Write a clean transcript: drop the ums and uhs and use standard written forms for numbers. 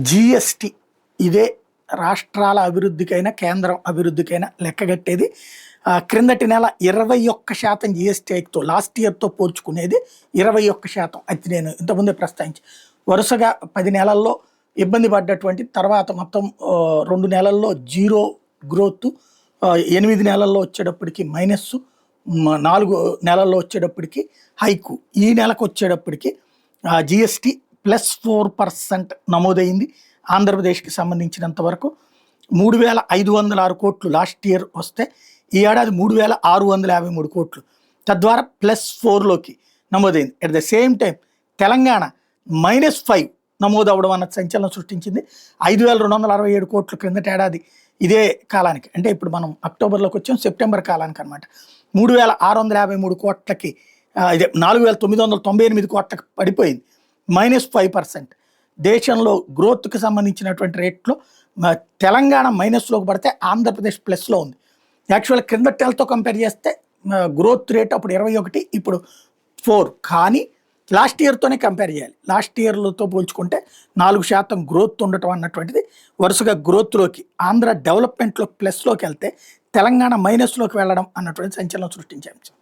GST ఇదే రాష్ట్రాల అభివృద్ధికైనా కేంద్రం అభివృద్ధికైనా లెక్కగట్టేది. క్రిందటి నెల 21% జిఎస్టీ హైక్తో లాస్ట్ ఇయర్తో పోల్చుకునేది 21%. అది నేను ఇంతకుముందే ప్రస్తావించి వరుసగా 10 నెలల్లో ఇబ్బంది పడ్డటువంటి తర్వాత మొత్తం 2 నెలల్లో జీరో గ్రోత్, 8 నెలల్లో వచ్చేటప్పటికి మైనస్, 4 నెలల్లో వచ్చేటప్పటికి హైకు. ఈ నెలకు వచ్చేటప్పటికి జిఎస్టీ +4% నమోదైంది. ఆంధ్రప్రదేశ్కి సంబంధించినంత వరకు 3,506 కోట్లు లాస్ట్ ఇయర్ వస్తే ఈ ఏడాది 3,653 కోట్లు, తద్వారా +4లోకి నమోదైంది. At the same time Telangana -5 నమోదు అవ్వడం అన్న సంచలనం సృష్టించింది. 5,267 కోట్లు క్రిందటి ఏడాది ఇదే కాలానికి, అంటే ఇప్పుడు మనం అక్టోబర్లోకి వచ్చాం, సెప్టెంబర్ కాలానికి అనమాట, 3,653 కోట్లకి, ఇదే 4,998 కోట్లకి పడిపోయింది, -5%. దేశంలో గ్రోత్కి సంబంధించినటువంటి రేట్లో తెలంగాణ మైనస్లోకి పడితే ఆంధ్రప్రదేశ్ ప్లస్లో ఉంది. యాక్చువల్ క్రిందటేళ్ళతో కంపేర్ చేస్తే గ్రోత్ రేట్ అప్పుడు 21, ఇప్పుడు 4, కానీ లాస్ట్ ఇయర్తోనే కంపేర్ చేయాలి. లాస్ట్ ఇయర్లతో పోల్చుకుంటే 4% గ్రోత్ ఉండటం అన్నటువంటిది వరుసగా గ్రోత్లోకి, ఆంధ్ర డెవలప్మెంట్లో ప్లస్లోకి వెళ్తే తెలంగాణ మైనస్లోకి వెళ్ళడం అన్నటువంటి సంచలనం సృష్టించే అంశం.